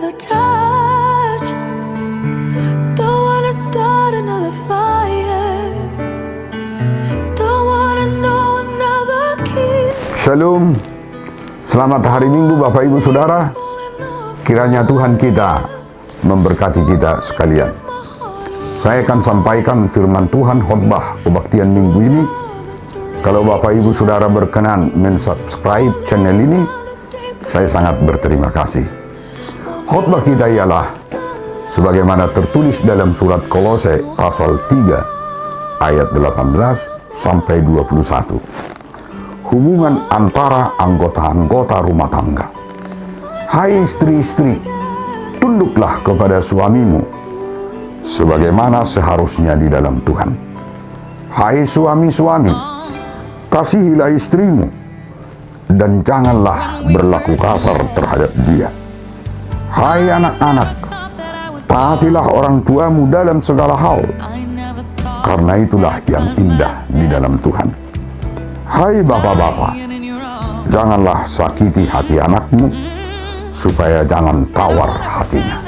another touch. Don't wanna start another fire. Don't wanna know another kiss. Shalom. Selamat hari Minggu Bapak Ibu Saudara. Kiranya Tuhan kita memberkati kita sekalian. Saya akan sampaikan firman Tuhan khotbah kebaktian minggu ini. Kalau Bapak Ibu Saudara berkenan mensubscribe channel ini, saya sangat berterima kasih. Khotbah kita ialah sebagaimana tertulis dalam surat Kolose pasal 3 ayat 18 sampai 21. Hubungan antara anggota-anggota rumah tangga. Hai istri-istri, tunduklah kepada suamimu sebagaimana seharusnya di dalam Tuhan. Hai suami-suami, kasihilah istrimu dan janganlah berlaku kasar terhadap dia. Hai anak-anak, taatilah orang tuamu dalam segala hal, karena itulah yang indah di dalam Tuhan. Hai bapak-bapak, janganlah sakiti hati anakmu, supaya jangan tawar hatinya.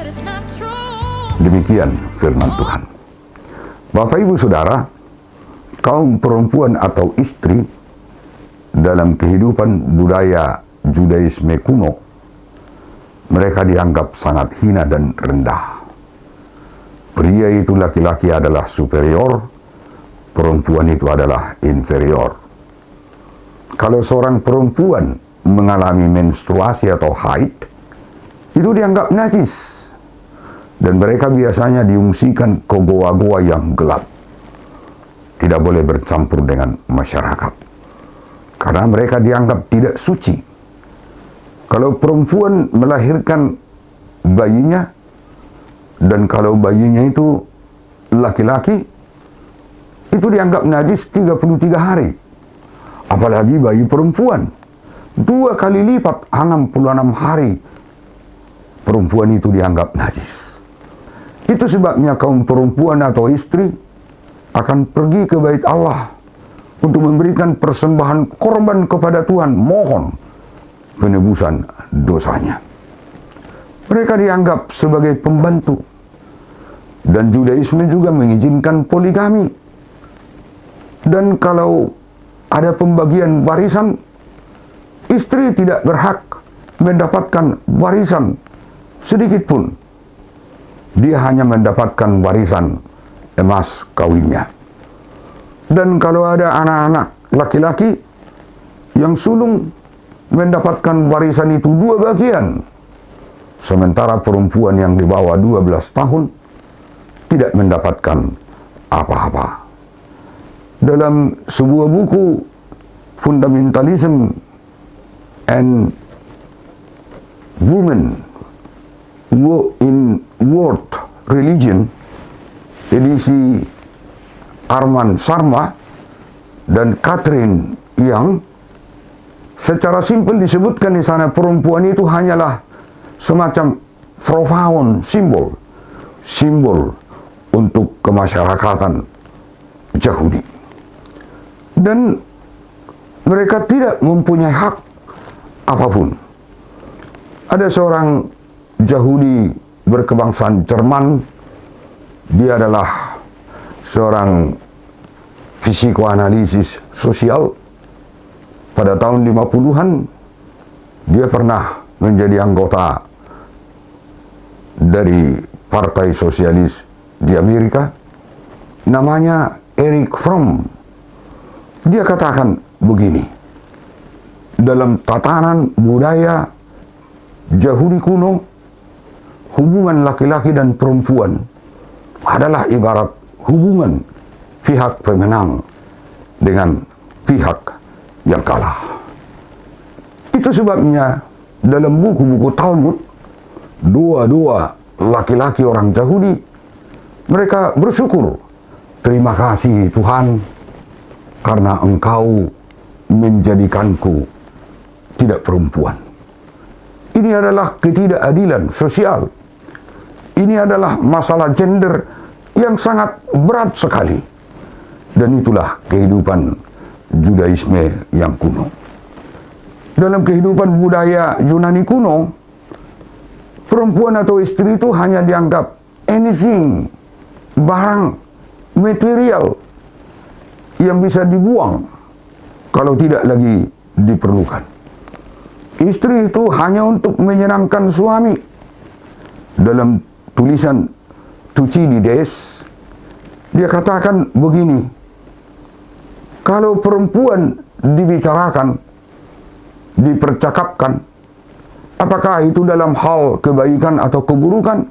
Demikian firman Tuhan. Bapak Ibu Saudara, kaum perempuan atau istri dalam kehidupan budaya Judaisme kuno, mereka dianggap sangat hina dan rendah. Pria itu laki-laki adalah superior, perempuan itu adalah inferior. Kalau seorang perempuan mengalami menstruasi atau haid, itu dianggap najis, dan mereka biasanya diungsikan ke goa-goa yang gelap. Tidak boleh bercampur dengan masyarakat, karena mereka dianggap tidak suci. Kalau perempuan melahirkan bayinya, dan kalau bayinya itu laki-laki, itu dianggap najis 33 hari. Apalagi bayi perempuan, 2 kali lipat 66 hari perempuan itu dianggap najis. Itu sebabnya kaum perempuan atau istri akan pergi ke bait Allah untuk memberikan persembahan korban kepada Tuhan, mohon penebusan dosanya. Mereka dianggap sebagai pembantu, dan Judaisme juga mengizinkan poligami. Dan kalau ada pembagian warisan, istri tidak berhak mendapatkan warisan sedikit pun. Dia hanya mendapatkan warisan emas kawinnya. Dan kalau ada anak-anak laki-laki yang sulung, mendapatkan warisan itu 2 bagian. Sementara perempuan yang di bawah 12 tahun tidak mendapatkan apa-apa. Dalam sebuah buku Fundamentalism and Women in World Religion, edisi Arman Sharma dan Catherine Young, secara simpel disebutkan di sana perempuan itu hanyalah semacam profound simbol untuk kemasyarakatan Yahudi. Dan mereka tidak mempunyai hak apapun. Ada seorang Yahudi berkebangsaan Jerman. Dia adalah seorang psikoanalisis sosial. Pada tahun 50-an, dia pernah menjadi anggota dari Partai Sosialis di Amerika. Namanya Erich Fromm. Dia katakan begini, dalam tatanan budaya Yahudi kuno, hubungan laki-laki dan perempuan adalah ibarat hubungan pihak pemenang dengan pihak yang kalah. Itu sebabnya dalam buku-buku Talmud, dua laki-laki orang Yahudi, mereka bersyukur, terima kasih Tuhan, karena Engkau menjadikanku tidak perempuan. Ini adalah ketidakadilan sosial. Ini adalah masalah gender yang sangat berat sekali. Dan itulah kehidupan Judaisme yang kuno. Dalam kehidupan budaya Yunani kuno, perempuan atau istri itu hanya dianggap anything, barang material yang bisa dibuang kalau tidak lagi diperlukan. Istri itu hanya untuk menyenangkan suami. Dalam tulisan Thucydides, dia katakan begini, kalau perempuan dibicarakan, dipercakapkan, apakah itu dalam hal kebaikan atau keburukan,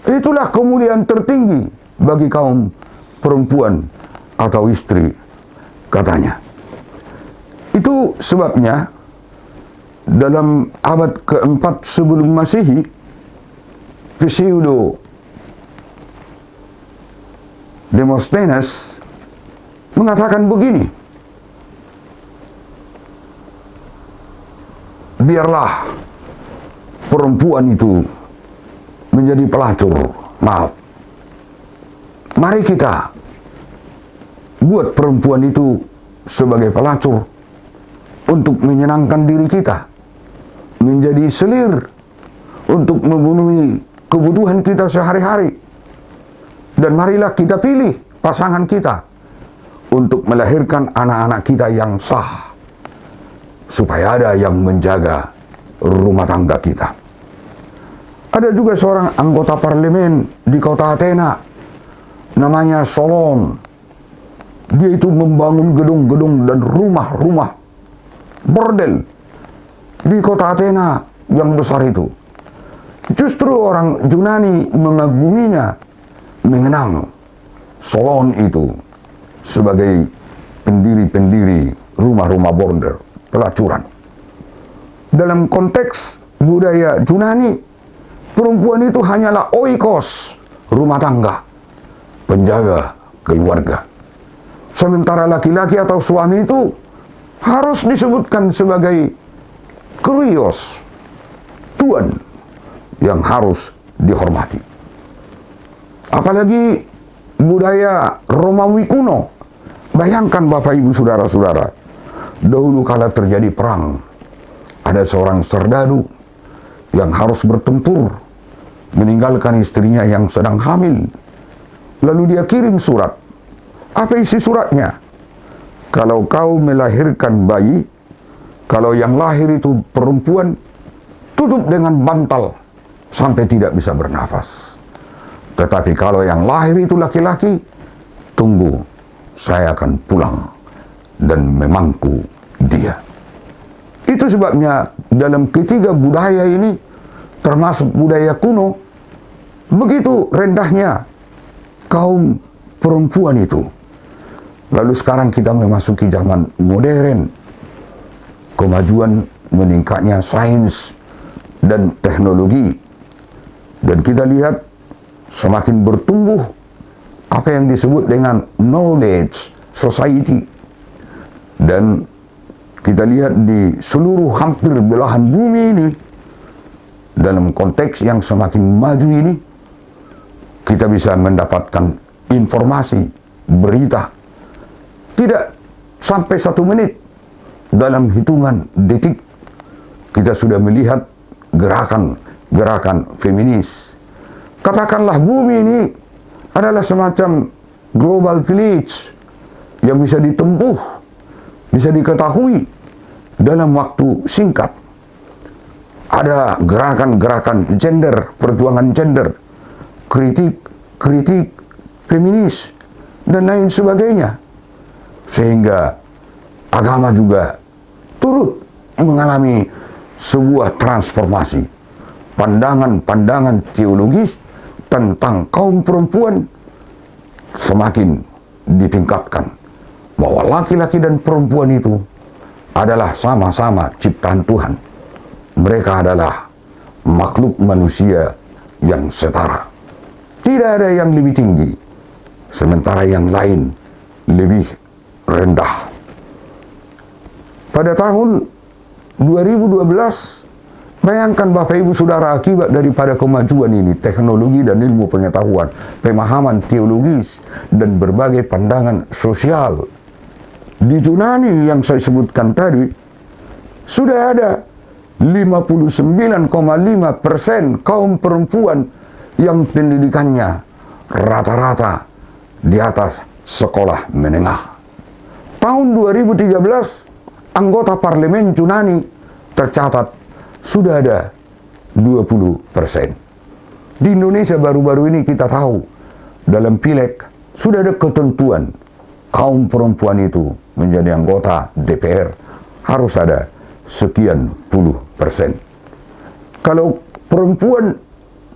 itulah kemuliaan tertinggi bagi kaum perempuan atau istri, katanya. Itu sebabnya dalam abad keempat sebelum Masehi, Pseudo Demosthenes mengatakan begini, biarlah perempuan itu menjadi pelacur. Mari kita buat perempuan itu sebagai pelacur untuk menyenangkan diri kita, menjadi selir untuk memenuhi kebutuhan kita sehari-hari. Dan marilah kita pilih pasangan kita untuk melahirkan anak-anak kita yang sah, supaya ada yang menjaga rumah tangga kita. Ada juga seorang anggota parlemen di kota Athena, namanya Solon. Dia itu membangun gedung-gedung dan rumah-rumah bordel di kota Athena yang besar itu. Justru orang Yunani mengaguminya, mengenang Solon itu sebagai pendiri-pendiri rumah-rumah bordel, pelacuran. Dalam konteks budaya Yunani, perempuan itu hanyalah oikos, rumah tangga, penjaga keluarga. Sementara laki-laki atau suami itu harus disebutkan sebagai kurios, tuan yang harus dihormati. Apalagi budaya Romawi kuno. Bayangkan Bapak Ibu Saudara-saudara, dahulu kala terjadi perang, ada seorang serdadu yang harus bertempur, meninggalkan istrinya yang sedang hamil. Lalu dia kirim surat. Apa isi suratnya? Kalau kau melahirkan bayi, kalau yang lahir itu perempuan, tutup dengan bantal sampai tidak bisa bernafas. Tetapi kalau yang lahir itu laki-laki, tunggu, saya akan pulang dan memangku dia. Itu sebabnya dalam ketiga budaya ini, termasuk budaya kuno, begitu rendahnya kaum perempuan itu. Lalu sekarang kita memasuki zaman modern, kemajuan meningkatnya sains dan teknologi, dan kita lihat semakin bertumbuh apa yang disebut dengan knowledge society, dan kita lihat di seluruh hampir belahan bumi ini, dalam konteks yang semakin maju ini, kita bisa mendapatkan informasi, berita, tidak sampai 1 menit, dalam hitungan detik kita sudah melihat gerakan-gerakan feminis. Katakanlah bumi ini adalah semacam global village yang bisa ditempuh, bisa diketahui dalam waktu singkat. Ada gerakan-gerakan gender, perjuangan gender, kritik feminis, dan lain sebagainya. Sehingga agama juga turut mengalami sebuah transformasi. Pandangan-pandangan teologis tentang kaum perempuan semakin ditingkatkan, bahwa laki-laki dan perempuan itu adalah sama-sama ciptaan Tuhan. Mereka adalah makhluk manusia yang setara. Tidak ada yang lebih tinggi, sementara yang lain lebih rendah. Pada tahun 2012, bayangkan Bapak Ibu Saudara, akibat daripada kemajuan ini, teknologi dan ilmu pengetahuan, pemahaman teologis, dan berbagai pandangan sosial. Di Yunani yang saya sebutkan tadi, sudah ada 59,5% kaum perempuan yang pendidikannya rata-rata di atas sekolah menengah. Tahun 2013, anggota parlemen Yunani tercatat sudah ada 20%. Di Indonesia baru-baru ini kita tahu, dalam pileg sudah ada ketentuan kaum perempuan itu menjadi anggota DPR harus ada sekian puluh persen. Kalau perempuan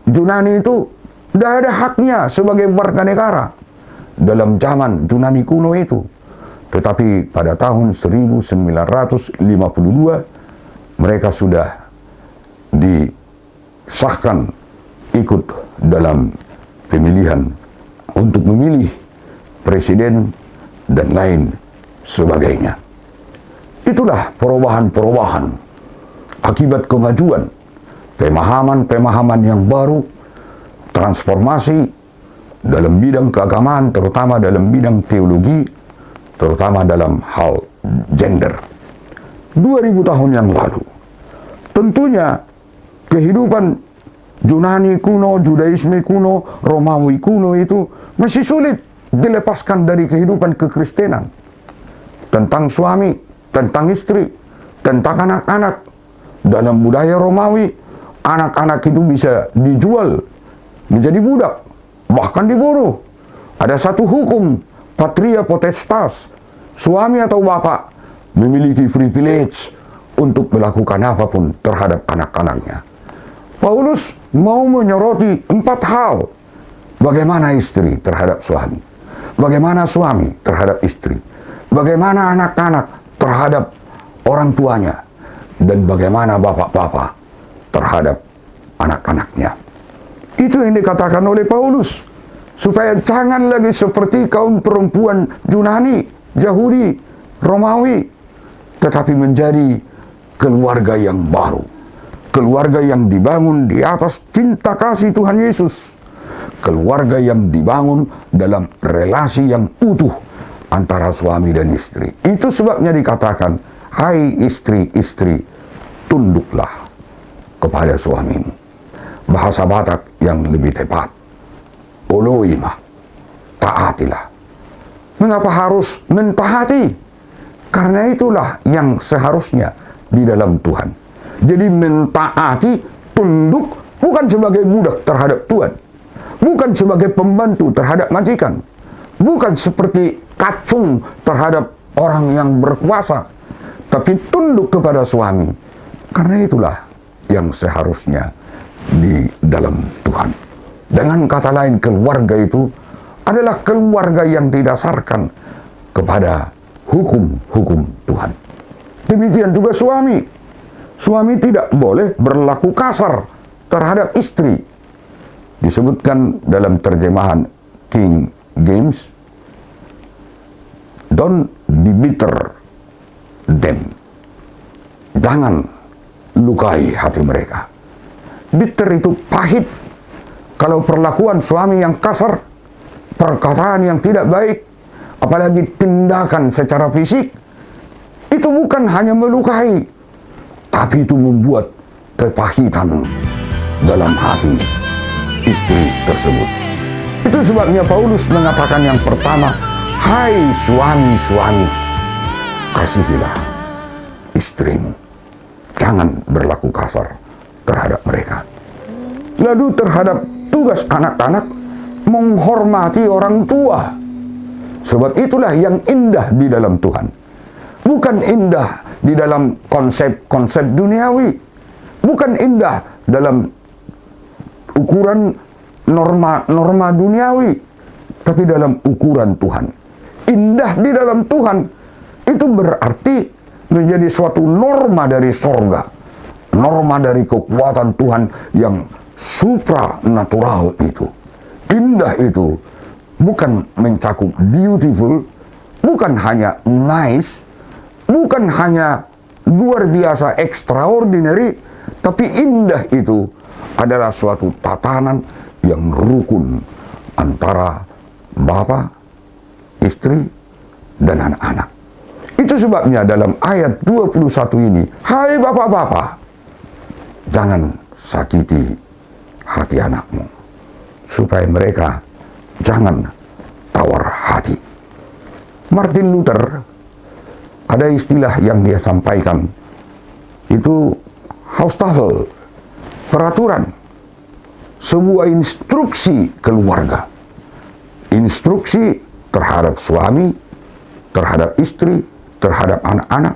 Yunani itu tidak ada haknya sebagai warga negara dalam zaman Yunani kuno itu. Tetapi pada tahun 1952 mereka sudah disahkan ikut dalam pemilihan untuk memilih presiden dan lain sebagainya. Itulah perubahan-perubahan akibat kemajuan, pemahaman-pemahaman yang baru, transformasi dalam bidang keagamaan, terutama dalam bidang teologi, terutama dalam hal gender. 2000 tahun yang lalu, tentunya kehidupan Yunani kuno, Judaisme kuno, Romawi kuno itu masih sulit dilepaskan dari kehidupan kekristenan. Tentang suami, tentang istri, tentang anak-anak. Dalam budaya Romawi, anak-anak itu bisa dijual menjadi budak, bahkan dibunuh. Ada satu hukum, patria potestas, suami atau bapak memiliki privilege untuk melakukan apapun terhadap anak-anaknya. Paulus mau menyoroti 4 hal. Bagaimana istri terhadap suami, bagaimana suami terhadap istri, bagaimana anak-anak terhadap orang tuanya, dan bagaimana bapak-bapak terhadap anak-anaknya. Itu yang dikatakan oleh Paulus, supaya jangan lagi seperti kaum perempuan Yunani, Yahudi, Romawi, tetapi menjadi keluarga yang baru, keluarga yang dibangun di atas cinta kasih Tuhan Yesus, keluarga yang dibangun dalam relasi yang utuh antara suami dan istri. Itu sebabnya dikatakan, hai istri-istri, tunduklah kepada suamimu. Bahasa Batak yang lebih tepat, oloima, taatilah. Mengapa harus mentaati? Karena itulah yang seharusnya di dalam Tuhan. Jadi mentaati, tunduk, bukan sebagai budak terhadap Tuhan, bukan sebagai pembantu terhadap majikan, bukan seperti kacung terhadap orang yang berkuasa, tapi tunduk kepada suami. Karena itulah yang seharusnya di dalam Tuhan. Dengan kata lain, keluarga itu adalah keluarga yang didasarkan kepada hukum-hukum Tuhan. Demikian juga suami. Suami tidak boleh berlaku kasar terhadap istri. Disebutkan dalam terjemahan King James, don't be bitter them. Jangan lukai hati mereka. Bitter itu pahit. Kalau perlakuan suami yang kasar, perkataan yang tidak baik, apalagi tindakan secara fisik, itu bukan hanya melukai, tapi itu membuat kepahitan dalam hati istri tersebut. Itu sebabnya Paulus mengatakan yang pertama, hai suami-suami, kasihilah istrimu. Jangan berlaku kasar terhadap mereka. Lalu terhadap tugas anak-anak, menghormati orang tua. Sebab itulah yang indah di dalam Tuhan. Bukan indah di dalam konsep-konsep duniawi. Bukan indah dalam ukuran norma duniawi. Tapi dalam ukuran Tuhan. Indah di dalam Tuhan itu berarti menjadi suatu norma dari sorga. Norma dari kekuatan Tuhan yang supranatural itu. Indah itu bukan mencakup beautiful, bukan hanya nice, bukan hanya luar biasa extraordinary, tapi indah itu adalah suatu tatanan yang rukun antara bapa, istri, dan anak-anak. Itu sebabnya dalam ayat 21 ini, hai bapak-bapak, jangan sakiti hati anakmu, supaya mereka jangan tawar hati. Martin Luther ada istilah yang dia sampaikan, itu Haustafel, peraturan, sebuah instruksi keluarga, instruksi terhadap suami, terhadap istri, terhadap anak-anak,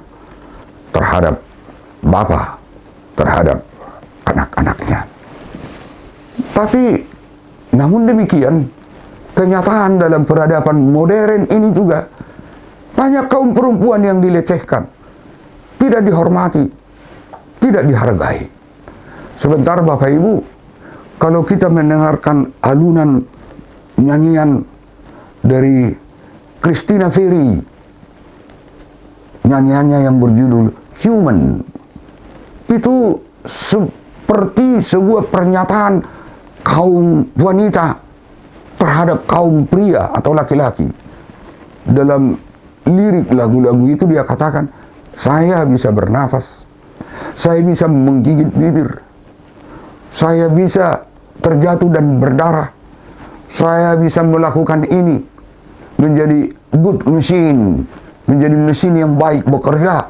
terhadap bapak, terhadap anak-anaknya. Tapi namun demikian, kenyataan dalam peradaban modern ini juga banyak kaum perempuan yang dilecehkan, tidak dihormati, tidak dihargai. Sebentar Bapak Ibu, kalau kita mendengarkan alunan nyanyian dari Christina Ferry, nyanyiannya yang berjudul Human, itu seperti sebuah pernyataan kaum wanita terhadap kaum pria atau laki-laki. Dalam lirik lagu-lagu itu dia katakan, saya bisa bernafas, saya bisa menggigit bibir, saya bisa terjatuh dan berdarah, saya bisa melakukan ini, menjadi good machine, menjadi mesin yang baik, bekerja.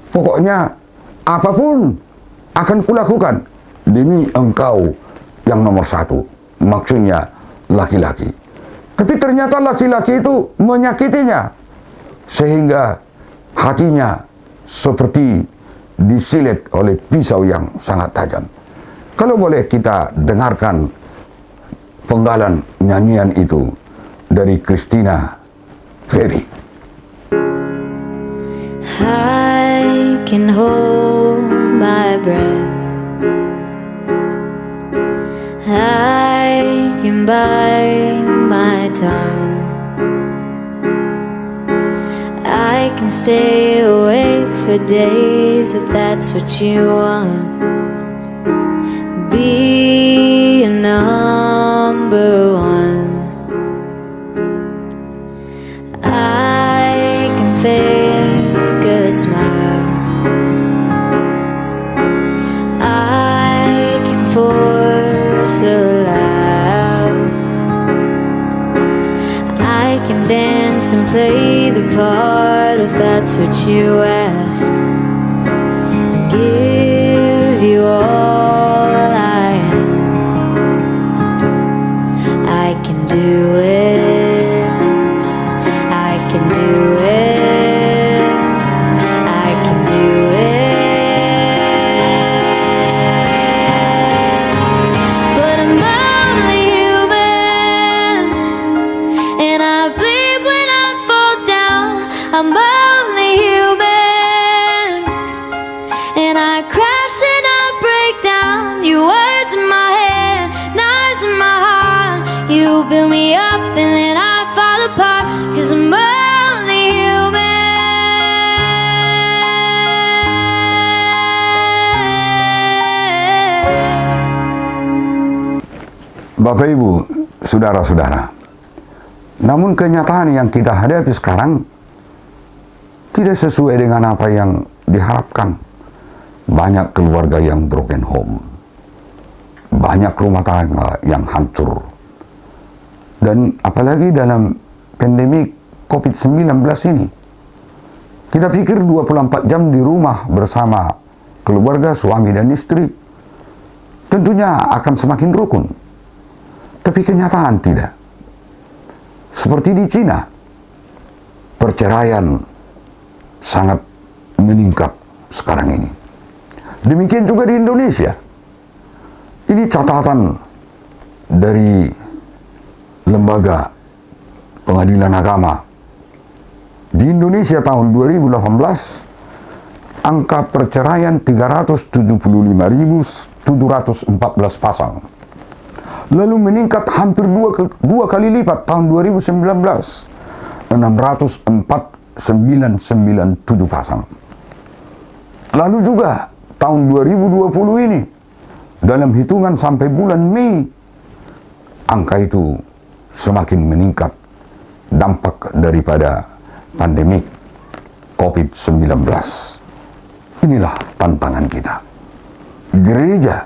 Pokoknya apapun akan kulakukan demi engkau yang nomor satu. Maksudnya laki-laki. Tapi ternyata laki-laki itu menyakitinya, sehingga hatinya seperti disilet oleh pisau yang sangat tajam. Kalau boleh kita dengarkan penggalan nyanyian itu dari Christina Ferry. I can hold my breath, I can bite my tongue, I can stay awake for days if that's what you want. Be a number one. I can fake a smile, I can force a laugh, I can dance and play the part if that's what you ask. Give you all I am, I can do it, I can do it, I can do it. But I'm only human, and I bleed when I fall down. I'm only human, and I crash and I break down. You words in my head, knives in my heart. You build me up and then I fall apart, 'cause I'm only human. Bapak Ibu, saudara-saudara, namun kenyataan yang kita hadapi sekarang tidak sesuai dengan apa yang diharapkan. Banyak keluarga yang broken home, banyak rumah tangga yang hancur, dan apalagi dalam pandemi COVID-19 ini, kita pikir 24 jam di rumah bersama keluarga, suami dan istri, tentunya akan semakin rukun. Tapi kenyataan tidak. Seperti di Cina, perceraian sangat meningkat sekarang ini. Demikian juga di Indonesia. Ini catatan dari Lembaga Pengadilan Agama. Di Indonesia tahun 2018, angka perceraian 375.714 pasang. Lalu meningkat hampir dua kali lipat tahun 2019, 604.997 pasang. Lalu juga tahun 2020 ini, dalam hitungan sampai bulan Mei, angka itu semakin meningkat, dampak daripada pandemi COVID-19. Inilah tantangan kita. Gereja,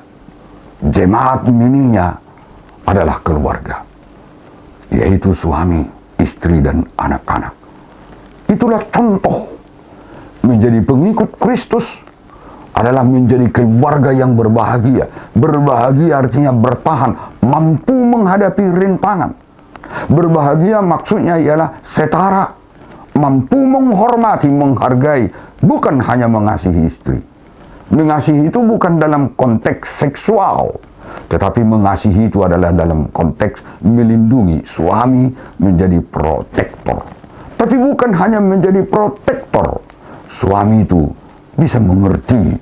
jemaat mininya adalah keluarga, yaitu suami, istri, dan anak-anak. Itulah contoh. Menjadi pengikut Kristus adalah menjadi keluarga yang berbahagia. Berbahagia artinya bertahan, mampu menghadapi rintangan. Berbahagia maksudnya ialah setara, mampu menghormati, menghargai, bukan hanya mengasihi istri. Mengasihi itu bukan dalam konteks seksual, tetapi mengasihi itu adalah dalam konteks melindungi. Suami menjadi protektor. Tapi bukan hanya menjadi protektor. Suami itu bisa mengerti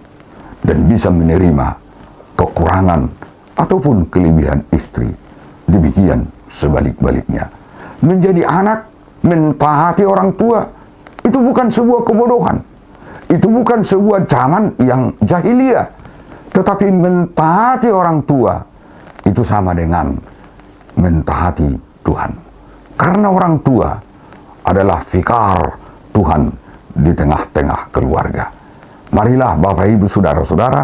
dan bisa menerima kekurangan ataupun kelebihan istri. Demikian sebalik-baliknya. Menjadi anak, mentaati orang tua, itu bukan sebuah kebodohan. Itu bukan sebuah zaman yang jahiliyah. Tetapi mentaati orang tua, itu sama dengan mentaati Tuhan. Karena orang tua adalah fikar Tuhan di tengah-tengah keluarga. Marilah Bapak Ibu Saudara-saudara,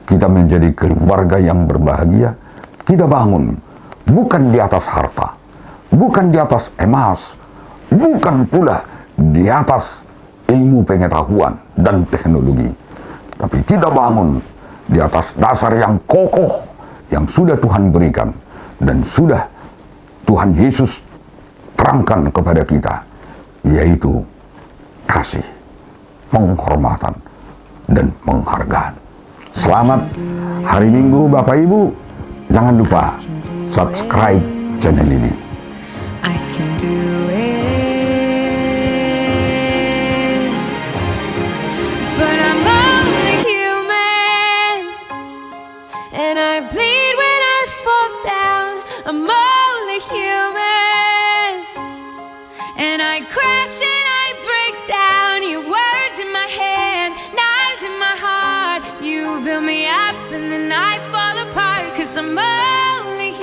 kita menjadi keluarga yang berbahagia. Kita bangun bukan di atas harta, bukan di atas emas, bukan pula di atas ilmu pengetahuan dan teknologi, tapi kita bangun di atas dasar yang kokoh yang sudah Tuhan berikan dan sudah Tuhan Yesus terangkan kepada kita, yaitu kasih, penghormatan, dan penghargaan. Selamat hari Minggu Bapak Ibu. Jangan lupa subscribe channel ini. I can do it, but I'm only human, and I bleed when I fall down. I'm only human, and I crash and I break down. Your words in my head, knives in my heart. You build me up and then I fall apart, 'cause I'm only